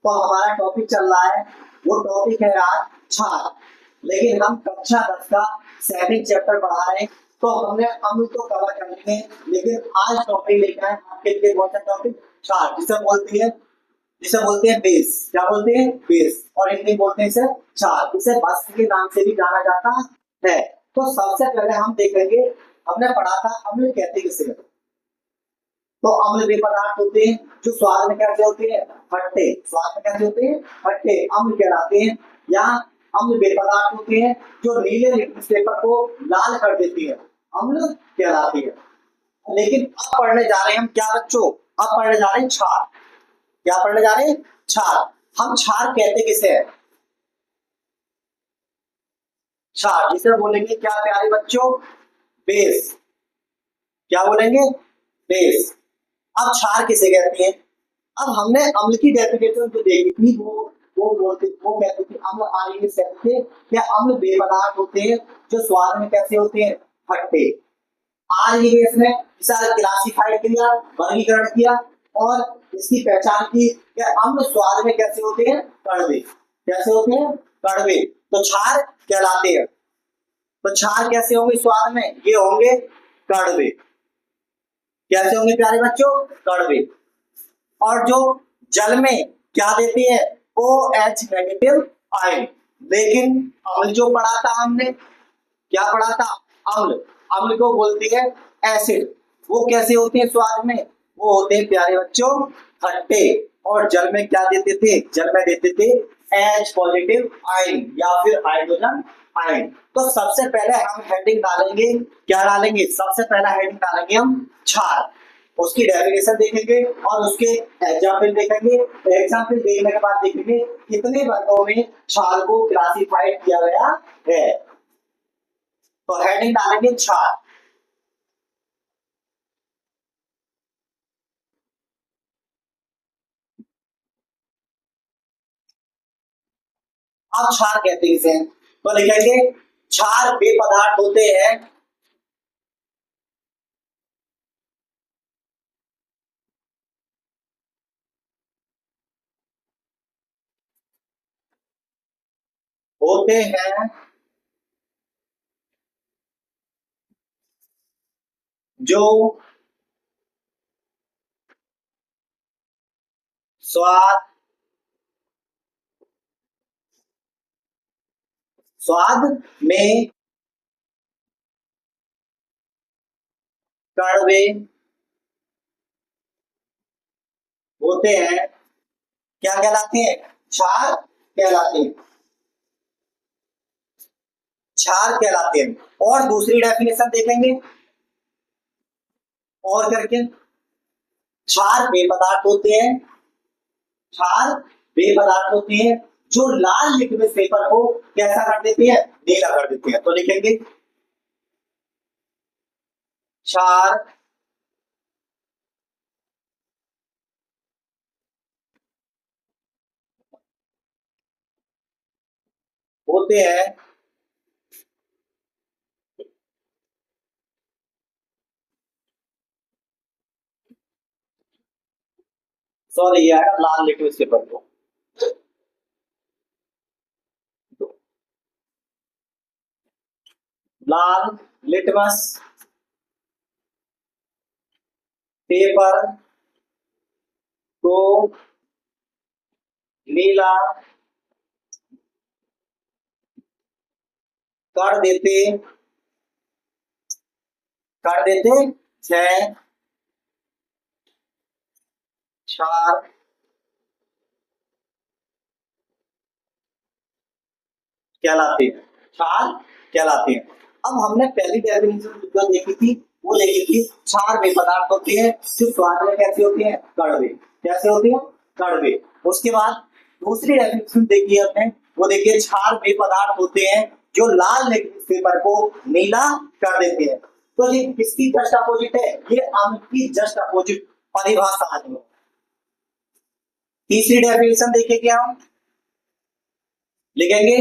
तो हमारा टॉपिक चल रहा है, वो टॉपिक है आज क्षार। लेकिन हम कक्षा 10 का सेकंड चैप्टर पढ़ा रहे हैं, तो हमने अम्ल तो कवर कर लिए हैं, लेकिन आज टॉपिक लेकर आए आपके लिए कौन सा टॉपिक? क्षार, जिसे बोलते हैं बेस। क्या बोलते हैं? बेस। और हिंदी बोलते हैं इसे क्षार। इसे भस्म के नाम से भी जाना जाता है। तो सबसे पहले हम देखेंगे, हमने पढ़ा था अम्ल कहते किसे। तो अम्ल वे पदार्थ होते हैं जो स्वाद में कैसे होते हैं? खट्टे। स्वाद में कैसे होते हैं? खट्टे, अम्ल कहलाते हैं। या अम्ल वे पदार्थ होते हैं जो नीले लिक्विड पेपर को लाल कर देती है, अम्ल कहलाती है। लेकिन अब पढ़ने जा रहे हैं हम क्या बच्चों? अब पढ़ने जा रहे हैं क्षार। क्या पढ़ने जा रहे हैं? क्षार। हम क्षार कहते किसे हैं? क्षार जिसे बोलेंगे क्या प्यारे बच्चों? बेस। क्या बोलेंगे? बेस। अब क्षार किसे कहते हैं? अब हमने अम्ल की डेफिनेशन जो देखी थी, वो कहते थे अम्ल आर्य से क्या अम्ल वे पदार्थ होते हैं जो स्वाद में कैसे होते हैं? खट्टे। आर्य ने क्लासिफाइड किया, वर्गीकरण किया और इसकी पहचान की कि अम्ल स्वाद में कैसे होते हैं? कड़वे। कैसे होते हैं? कड़वे। तो क्षार कहलाते हैं। तो क्षार कैसे होंगे स्वाद में? ये होंगे कड़वे। कैसे होंगे प्यारे बच्चों? कड़वे। और जो जल में क्या देती है? OH negative ion. लेकिन अम्ल जो पढ़ा था हमने, क्या पढ़ा था? अम्ल। अम्ल को बोलते हैं एसिड। वो कैसे होते हैं स्वाद में? वो होते हैं प्यारे बच्चों खट्टे। और जल में क्या देते थे? जल में देते थे H पॉजिटिव आयन या फिर हाइड्रोजन आयन। तो सबसे पहले हम हेडिंग डालेंगे, क्या डालेंगे? सबसे पहला हेडिंग डालेंगे हम क्षार। उसकी डेफिनेशन देखेंगे और उसके एग्जाम्पल देखेंगे। एग्जाम्पल देखने के बाद देखेंगे कितने वर्गों में क्षार को क्लासिफाइड किया गया है। तो हेडिंग डालेंगे क्षार। अब क्षार कहते हैं इसे, तो लिखेंगे क्षार वे पदार्थ होते हैं होते हैं जो स्वाद स्वाद में कड़वे होते हैं। क्या कहलाते हैं? क्षार कहलाते हैं। क्षार कहलाते हैं। और दूसरी डेफिनेशन देखेंगे और करके, क्षार वे पदार्थ होते हैं, क्षार वे पदार्थ होते हैं जो लाल लिक्विड पेपर को कैसा कर देते हैं? नीला कर देते हैं। तो लिखेंगे क्षार होते हैं सॉरी ये आएगा लाल लिक्विड पेपर को। लाल लिटमस पेपर को नीला कर देते हैं क्षार कहलाते हैं। क्षार कहलाते हैं। अब हमने पहली डेफिनेशन जो देखी थी, वो देखी थी क्षार वे पदार्थ होते हैं जो स्वाद में कैसे होते हैं? कड़वे। कैसे होते हैं? कड़वे। उसके बाद दूसरी डेफिनेशन देखी हमने, वो देखिए क्षार वे पदार्थ होते हैं जो लाल लिक्विड पेपर को नीला कर देते हैं। तो ये किसकी जस्ट अपोजिट है? ये अम्ल की जस्ट अपोजिट परिभाषा है। तीसरी डेफिनेशन देखेंगे हम, लिखेंगे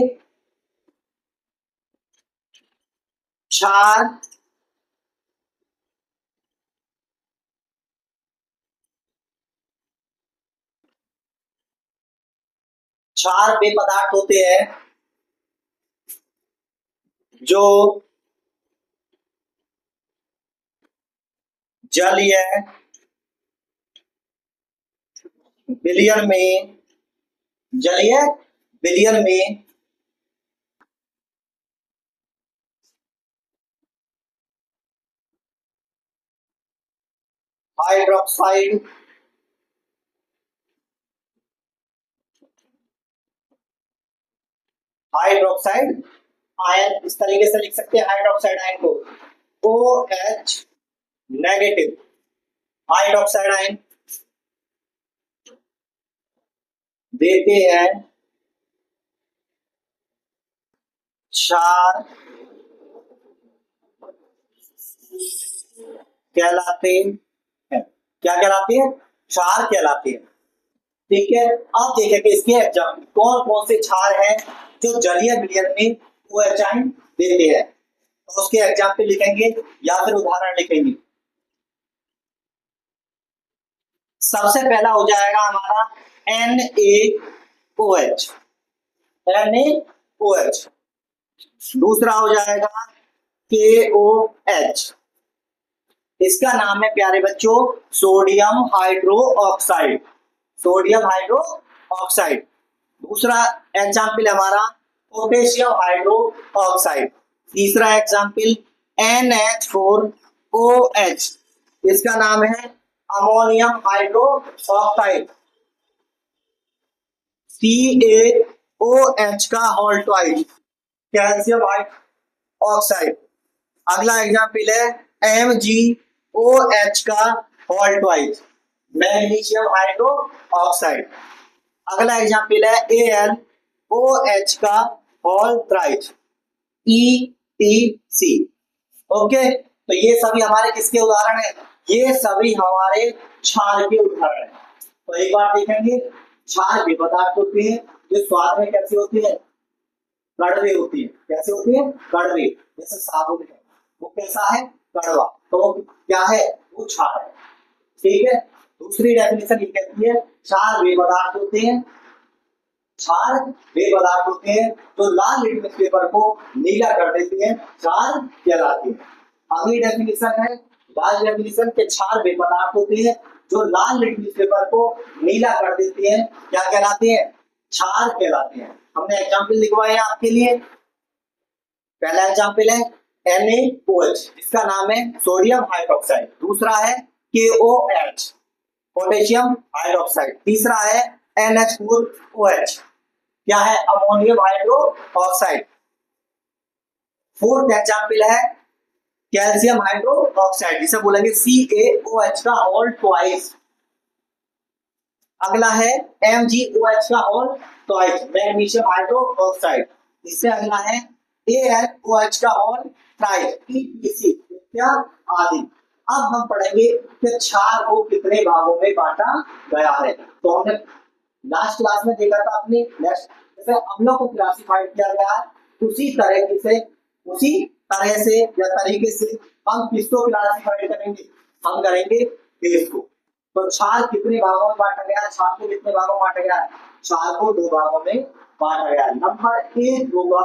क्षार चार वे पदार्थ होते हैं जो जलीय विलयन में जलीय विलयन में हाइड्रोक्साइड हाइड्रोक्साइड आयन, इस तरीके से लिख सकते हैं हाइड्रोक्साइड आयन को OH नेगेटिव हाइड्रोक्साइड आयन देते हैं क्षार कहलाते हैं। क्या कहलाते हैं? क्षार कहलाते हैं। ठीक है, अब देखें कि इसके एग्जाम्पल कौन कौन से क्षार हैं जो जलीय विलयन में OH आयन देते हैं। तो उसके एग्जाम्पल लिखेंगे या फिर उदाहरण लिखेंगे। सबसे पहला हो जाएगा हमारा NaOH NaOH। दूसरा हो जाएगा KOH, इसका नाम है प्यारे बच्चों sodium hydro oxide sodium hydro oxide. दूसरा एग्जाम्पल हमारा पोटेशियम हाइड्रो ऑक्साइड। तीसरा एग्जाम्पल NH4OH, इसका नाम है अमोनियम हाइड्रो ऑक्साइड CaOH का होल ट्वाइस कैल्शियम ऑक्साइड। अगला एग्जाम्पल है MgOH का whole twice magnesium hydro oxide. अगला एग्जाम्पल है AlOH का होल थ्राइस ETC। ओके, तो ये सभी हमारे किसके उदाहरण है? ये सभी हमारे क्षार के उदाहरण है। तो एक बार देखेंगे, क्षार वे पदार्थ होते हैं जो स्वाद में कैसे होते हैं? कड़वे होती है। कैसे होती है? कड़वे। जैसे साबुन है, वो कैसा है? कड़वा। तो क्या है? वो क्षार है। ठीक है, दूसरी डेफिनेशन ये कहती है क्षार वे पदार्थ होते हैं क्षार वे पदार्थ होते हैं जो लाल लिटमस पेपर को नीला कर देते हैं, क्षार कहलाते हैं। अगली डेफिनेशन है लास्ट डेफिनेशन के क्षार वे पदार्थ होते हैं जो लाल लिटमस पेपर को नीला कर देते हैं, क्या कहलाते हैं? क्षार कहलाते हैं। हमने एग्जाम्पल लिखवाए हैं आपके लिए। पहला एग्जाम्पल है NaOH, इसका नाम है सोडियम हाइड्रोक्साइड। दूसरा है KOH पोटेशियम हाइड्रोक्साइड। तीसरा है NH4OH, क्या है? Ammonium hydro oxide. Fourth example है कैल्शियम हाइड्रो ऑक्साइड, जिसे बोलेंगे CaOH का होल ट्वाइस। अगला है MgOH का whole twice magnesium hydro oxide. इससे अगला है AlOH का होल थ्राइस ETC क्या आदि। अब हम पढ़ेंगे कि क्षार को कितने भागों में बांटा गया है। तो हमने लास्ट क्लास में देखा था अपनी नेक्स्ट जैसे अम्लों को क्लासिफाइड किया गया है, उसी तरह से या तरीके से हम किसको क्लासिफाइड करेंगे? हम करेंगे बेस को। तो क्षार कितने भागों में बांटा गया है? क्षार को कितने भागों में बांटा गया है? क्षार को दो भागों में बांटा गया है। नंबर 1 होगा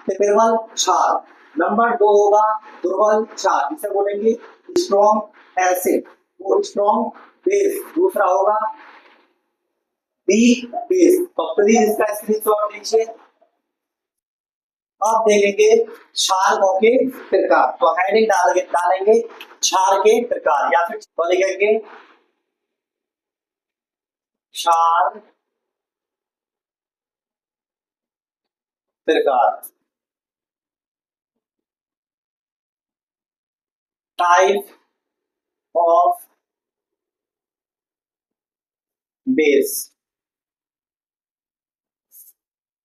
प्रबल क्षार, नंबर 2 होगा दुर्बल क्षार, जिसे बोलेंगे स्ट्रॉन्ग एसिड, वो स्ट्रॉन्ग बेस। दूसरा होगा वीक बेस। तो प्लीज इसका स्क्रीनशॉट लीजिए। अब देखेंगे क्षार के प्रकार। तो हेडिंग डालेंगे क्षार के प्रकार या फिर तो लिखेंगे क्षार प्रकार, टाइप ऑफ बेस।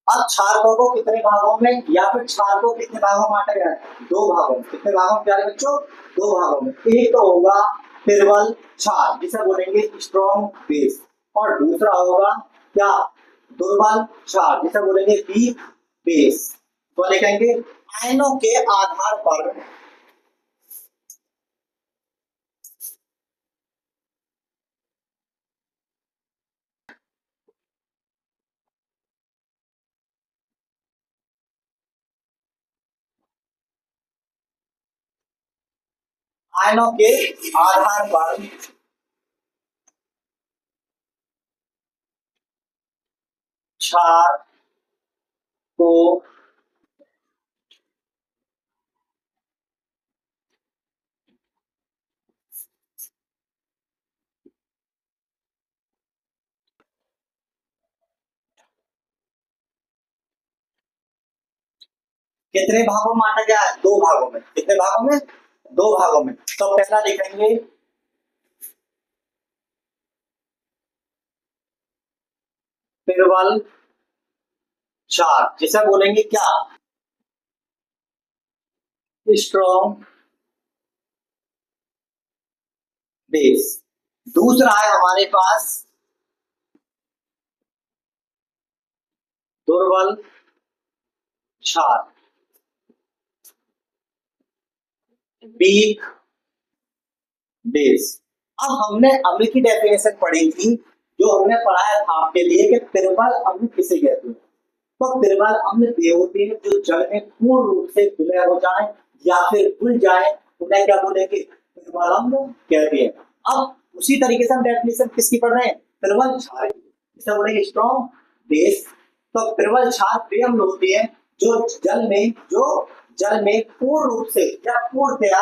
अब क्षारकों को कितने भागों में या फिर क्षार को कितने भागों में बांटा गया है? दो भागों में। कितने भागों में प्यारे बच्चों? दो भागों में। एक तो होगा प्रबल क्षार, जिसे बोलेंगे स्ट्रॉन्ग बेस, और दूसरा होगा क्या? दुर्बल क्षार, जिसे बोलेंगे वीक बेस। तो लिखेंगे आयनों के आधार पर आयनों के आधार पर क्षार को कितने भागों में बांटा गया है? दो भागों में। कितने भागों में? दो भागों में। तो पहला लिखेंगे पिरवल क्षार, जिसे बोलेंगे क्या? Strong base. दूसरा है हमारे पास दुर्बल क्षार, वीक बेस। अब हमने अम्ल की डेफिनेशन पढ़ी थी, जो हमने पढ़ाया था आपके लिए कि पिरवल अम्ल किसे कहते हैं। तो पिरवल अम्ल वे होते हैं जो जल में पूर्ण रूप से विलय हो जाए या फिर घुल जाए, उन्हें क्या बोलेंगे? पिरवल अम्ल कहते हैं। अब उसी तरीके से हम डेफिनेशन किसकी पढ़ रहे हैं? पिरवल क्षार की। इसे बोलेंगे स्ट्रॉन्ग बेस। तो पिरवल क्षार वे अम्ल होते हैं जो जल में पूर्ण रूप से या पूर्णतया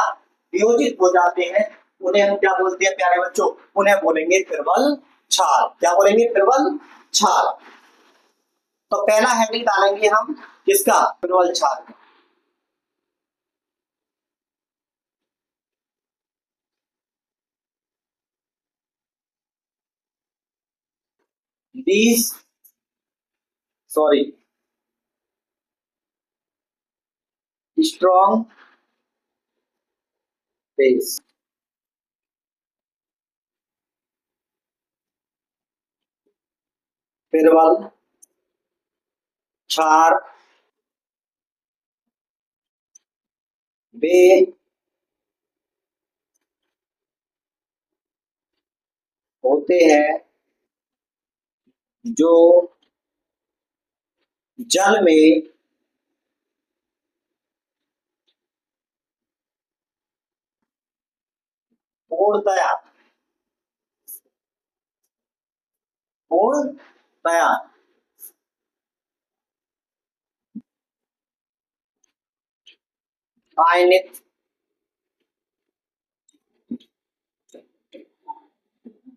वियोजित हो जाते हैं, उन्हें हम क्या बोलते हैं प्यारे बच्चों? उन्हें बोलेंगे पिरवल क्षार। क्या बोलेंगे? पिरवल क्षार। तो पहला हेडिंग डालेंगे हम किसका? पिरवल क्षार का। these sorry strong base। पिरवल क्षार वे होते हैं जो जल में पूर्णतया पूर्णतया आयनित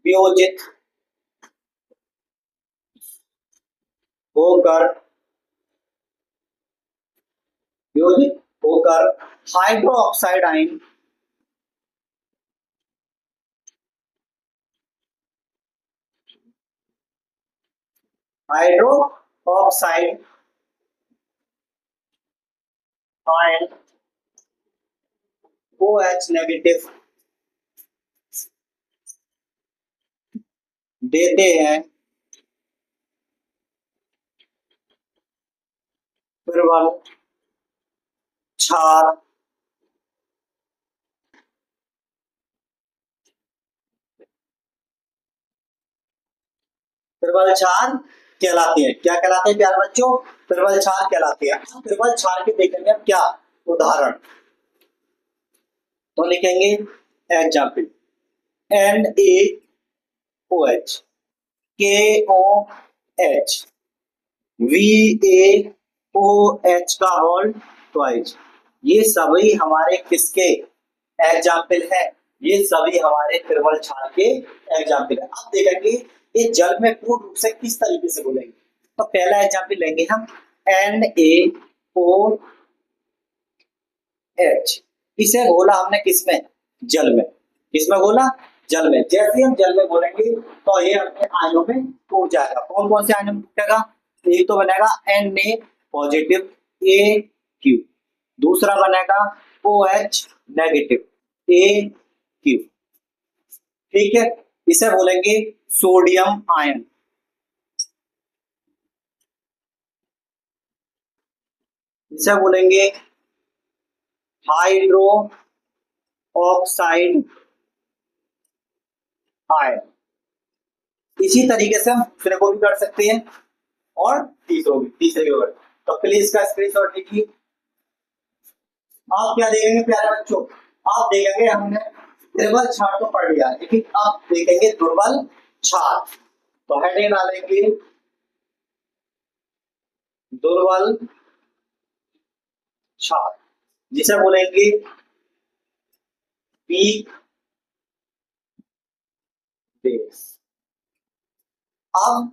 वियोजित होकर hydroxide ion hydroxide ion OH negative देते हैं पिरवल क्षार पिरवल क्षार कहलाते हैं। क्या कहलाते हैं प्यारे बच्चों? पिरवल क्षार कहलाते हैं। पिरवल क्षार के देखेंगे हम क्या उदाहरण, तो लिखेंगे एग्जाम्पल NaOH, KOH, VaOH का होल ट्वाइस। ये सभी हमारे किसके एग्जाम्पल हैं? ये सभी हमारे पिरवल क्षार के एग्जाम्पल है। अब देखेंगे ये जल में पूर्ण रूप से किस तरीके से बोलेंगे। तो पहला एग्जाम्पल लेंगे हम NaOH। इसे बोला हमने किसमें? जल में। किसमें बोला? जल में। जैसे हम जल में बोलेंगे तो ये अपने आयनों में टूट जाएगा। कौन कौन से आयनों में टूटेगा? एक तो बनेगा Na पॉजिटिव AQ, दूसरा बनेगा OH नेगेटिव AQ। ठीक है, इसे बोलेंगे सोडियम आयन। इसे बोलेंगे हाइड्रो ऑक्साइड आयन। इसी तरीके से हम दूसरे को भी कर सकते हैं और तीसरे को। तो प्लीज इसका स्क्रीनशॉट लीजिए। आप क्या देखेंगे प्यारे बच्चों? आप देखेंगे हमने प्रबल क्षार तो पढ़ लिया, लेकिन अब देखेंगे दुर्बल क्षार। तो हेडिंग डालेंगे दुर्बल क्षार, जिसे बोलेंगे वीक बेस। अब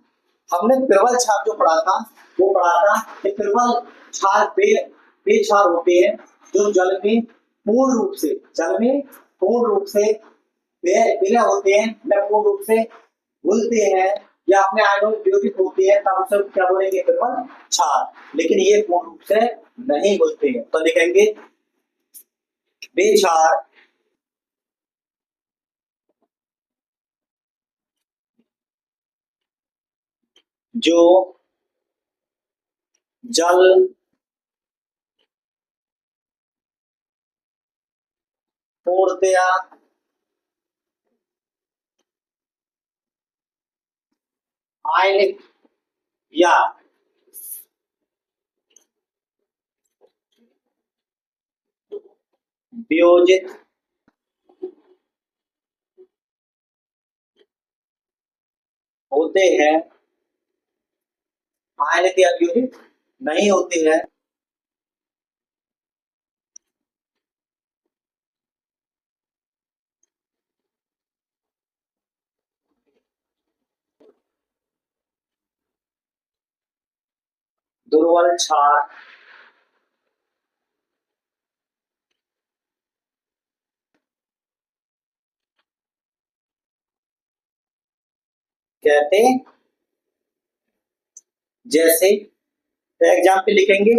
हमने प्रबल क्षार जो पढ़ा था वो पढ़ा था कि प्रबल क्षार वे क्षार होते हैं जो जल में पूर्ण रूप से विलय होते हैं या पूर्ण रूप से घुलते हैं या अपने आयनों में वियोजित होते हैं, तब उसे क्या बोलेंगे प्रबल क्षार। लेकिन ये पूर्ण रूप से नहीं घुलते हैं, तो लिखेंगे वे क्षार जो जल पूर्णतया आयनिक या वियोजित होते हैं, आयनिक या वियोजित नहीं होते हैं, दुर्बल क्षार कहते हैं। जैसे एग्जाम्पल लिखेंगे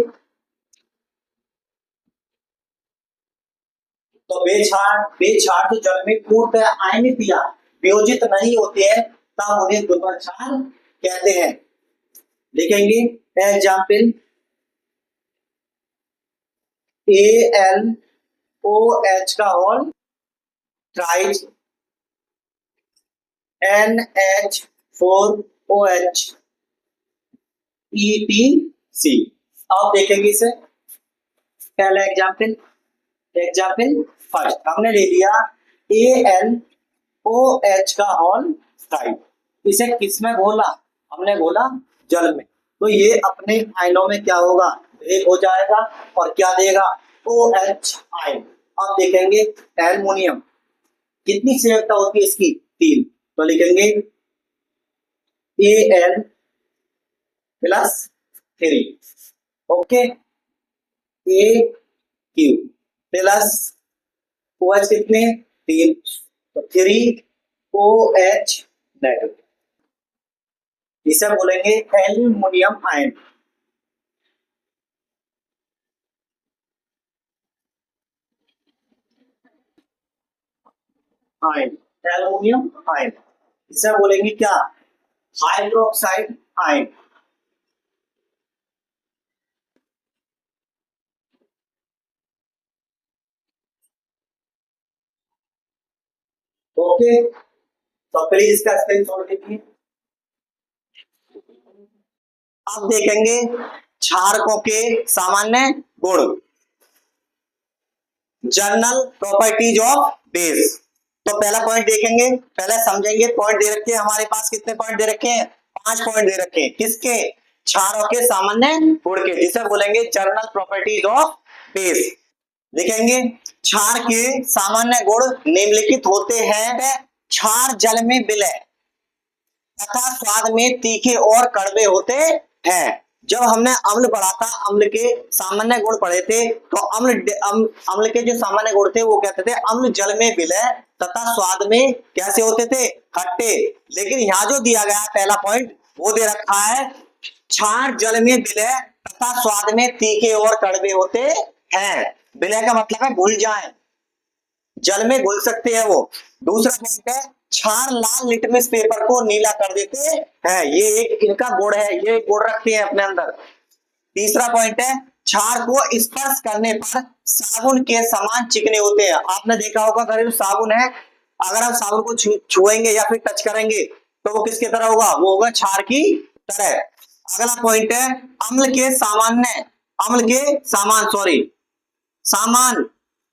तो वे क्षार जो जल में पूर्णतः आयनित या वियोजित नहीं होते हैं, तब उन्हें दुर्बल क्षार कहते हैं। लिखेंगे एग्जाम्पल AlOH का होल ट्राइज NH4OH ETC। अब देखेंगे इसे पहला एग्जाम्पल फर्स्ट हमने ले लिया AlOH का होल ट्राइज, इसे किसमें घोला, हमने घोला जल में, तो ये अपने आयनों में क्या होगा, ब्रेक हो जाएगा और क्या देगा OH आयन। अब देखेंगे एल्युमिनियम कितनी संयोजकता होती है इसकी 3, तो लिखेंगे Al+3 okay, AQ plus OH कितने 3, तो 3OH नेगेटिव, इसे बोलेंगे एल्युमिनियम आयन। एल्युमिनियम आयन, इसे बोलेंगे क्या, हाइड्रोक्साइड आयन। ओके, तो प्लीज इसका स्पेलिंग छोड़ दीजिए। अब देखेंगे क्षारकों के सामान्य गुण, जनरल प्रॉपर्टीज ऑफ बेस। तो पहला पॉइंट देखेंगे, पहले समझेंगे, पॉइंट दे रखे हैं हमारे पास, कितने पॉइंट दे रखे हैं, 5 पॉइंट दे रखे हैं, किसके, क्षारों के सामान्य गुण के, जिसे बोलेंगे जनरल प्रॉपर्टीज ऑफ बेस। देखेंगे क्षार के सामान्य गुण निम्नलिखित होते हैं, क्षार जल में विलय तथा स्वाद में तीखे और कड़वे होते हैं। जब हमने अम्ल पढ़ा था, अम्ल के सामान्य गुण पढ़े थे, तो अम्ल के जो सामान्य गुण थे वो कहते थे अम्ल जल में विलय तथा स्वाद में कैसे होते थे, खट्टे। लेकिन यहाँ जो दिया गया पहला पॉइंट वो दे रखा है, क्षार जल में विलय तथा स्वाद में तीखे और कड़वे होते हैं। विलय का मतलब है घुल जाए, जल में घुल सकते हैं वो। दूसरा पॉइंट है क्षार लाल लिटमस पेपर को नीला कर देते हैं, ये एक इनका गुण है, ये गुण रखते हैं अपने अंदर। तीसरा पॉइंट है क्षार को स्पर्श करने पर साबुन के समान चिकने होते हैं। आपने देखा होगा घरेलू साबुन है, अगर आप साबुन को छुएंगे या फिर टच करेंगे तो वो किसकी तरह होगा, वो होगा क्षार की तरह। अगला पॉइंट है अम्ल के सामान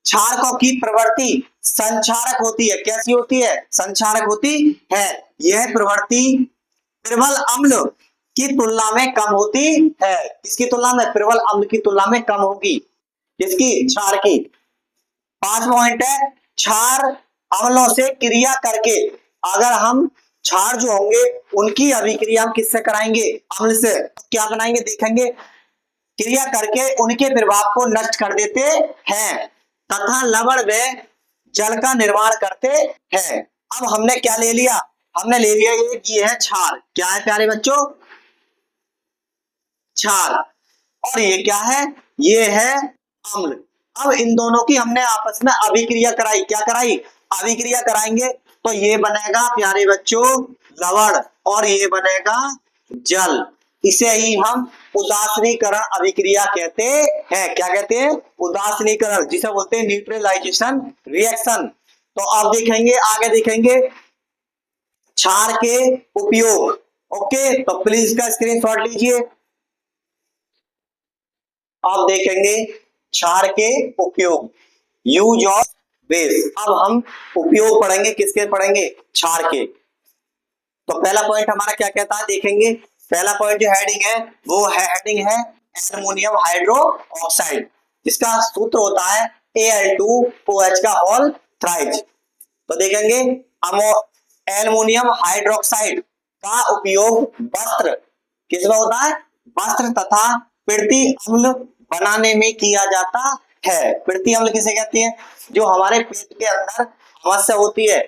क्षारकों की प्रवृत्ति संक्षारक होती है। कैसी होती है? संक्षारक होती है। यह प्रवृत्ति प्रबल अम्ल की तुलना में कम होती है। किसकी तुलना में? प्रबल अम्ल की तुलना में कम होगी। किसकी? क्षार की। 5 पॉइंट है, क्षार अम्लों से क्रिया करके, अगर हम क्षार जो होंगे उनकी अभिक्रिया हम किससे कराएंगे? अम्ल से। क्या बनाएंगे? देखेंगे। क्रिया करके उनके प्रभाव को नष्ट कर देते हैं तथा लवण व जल का निर्माण करते हैं। अब हमने क्या ले लिया? हमने ले लिया ये है क्षार। क्या है प्यारे बच्चों? क्षार। और ये क्या है? ये है अम्ल। अब इन दोनों की हमने आपस में अभिक्रिया कराई। क्या कराई? अभिक्रिया कराएंगे तो ये बनेगा प्यारे बच्चों लवण और ये बनेगा जल। इसे ही हम उदासीनीकरण अभिक्रिया कहते हैं। क्या कहते हैं? उदासीनीकरण, जिसे बोलते हैं न्यूट्रलाइजेशन रिएक्शन। तो आप देखेंगे, आगे देखेंगे क्षार के उपयोग। ओके, तो प्लीज इसका स्क्रीनशॉट लीजिए। आप देखेंगे क्षार के उपयोग, यूज ऑफ बेस। अब हम उपयोग पढ़ेंगे, किसके पढ़ेंगे? क्षार के। तो पहला पॉइंट हमारा क्या कहता है? देखेंगे। पहला पॉइंट जो हेडिंग है वो हेडिंग है एल्युमिनियम हाइड्रो ऑक्साइड, जिसका सूत्र होता है Al2OH का होल थ्राइज। तो देखेंगे एल्युमिनियम हाइड्रोक्साइड का उपयोग वस्त्र, किसमें होता है? वस्त्र तथा पृथ्वी अम्ल बनाने में किया जाता है। पृथ्वी अम्ल किसे कहते हैं? जो हमारे पेट के अंदर समस्या होती है,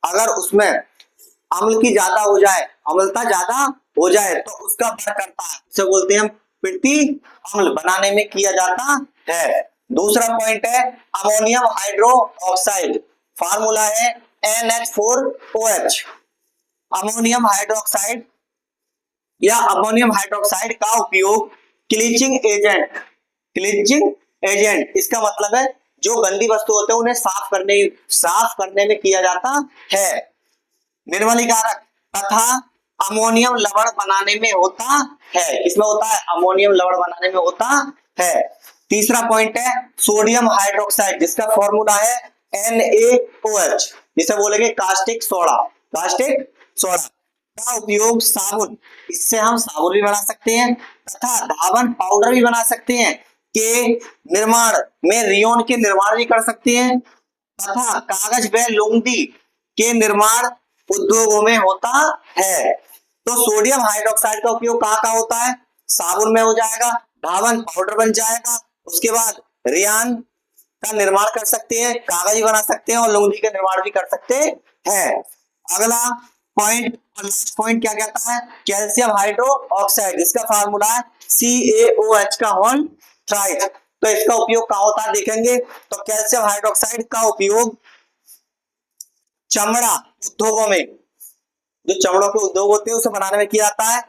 अगर उसमें अम्ल की ज्यादा हो जाए, अम्लता ज्यादा हो जाए तो उसका बर करता है, इसे बोलते हैं पृथ्वी अम्ल बनाने में किया जाता है। दूसरा पॉइंट है अमोनियम हाइड्रो ऑक्साइड, फार्मूला है NH4OH। अमोनियम हाइड्रोक्साइड या अमोनियम हाइड्रोक्साइड का उपयोग क्लीचिंग एजेंट, इसका मतलब है जो गंदी वस्तु होते हैं उन्हें साफ करने में किया जाता है। निर्मलीकारक तथा अमोनियम लवण बनाने में होता है। किसमें होता है? अमोनियम लवण बनाने में होता है। तीसरा पॉइंट है सोडियम हाइड्रोक्साइड, जिसका फॉर्मूला है NaOH, जिसे बोलेंगे कास्टिक सोडा। कास्टिक सोडा का उपयोग साबुन, इससे हम साबुन भी बना सकते हैं तथा धावन पाउडर भी बना सकते हैं, के निर्माण में रियोन के निर्माण भी कर सकते हैं तथा कागज व लुगदी के निर्माण उद्योगों में होता है। तो सोडियम हाइड्रोक्साइड का उपयोग कहाँ होता है? साबुन में हो जाएगा, धावन पाउडर बन जाएगा, उसके बाद रियान का निर्माण कर सकते हैं, कागज भी बना सकते हैं और लुगदी का निर्माण भी कर सकते हैं। अगला पॉइंट और लास्ट पॉइंट क्या कहता है? कैल्शियम हाइड्रो ऑक्साइड, जिसका फार्मूला है CaOH का होल थ्राइज। तो इसका उपयोग कहाँ होता है? देखेंगे तो कैल्शियम हाइड्रोक्साइड का उपयोग चमड़ा उद्योगों में, जो चमड़ों के उद्योग होते हैं उसे बनाने में किया जाता है।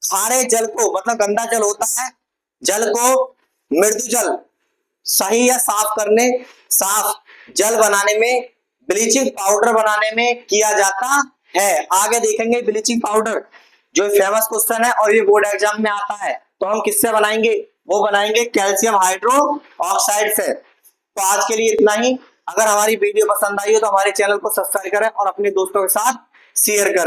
खारे जल को, मतलब गंदा जल होता है, जल को मृदु जल सही या साफ जल बनाने में, ब्लीचिंग पाउडर बनाने में किया जाता है। आगे देखेंगे ब्लीचिंग पाउडर, जो फेमस क्वेश्चन है और ये बोर्ड एग्जाम में आता है, तो हम किससे बनाएंगे? वो बनाएंगे कैल्शियम हाइड्रो ऑक्साइड से। तो आज के लिए इतना ही। अगर हमारी वीडियो पसंद आई हो तो हमारे चैनल को सब्सक्राइब करें और अपने दोस्तों के साथ शेयर करें।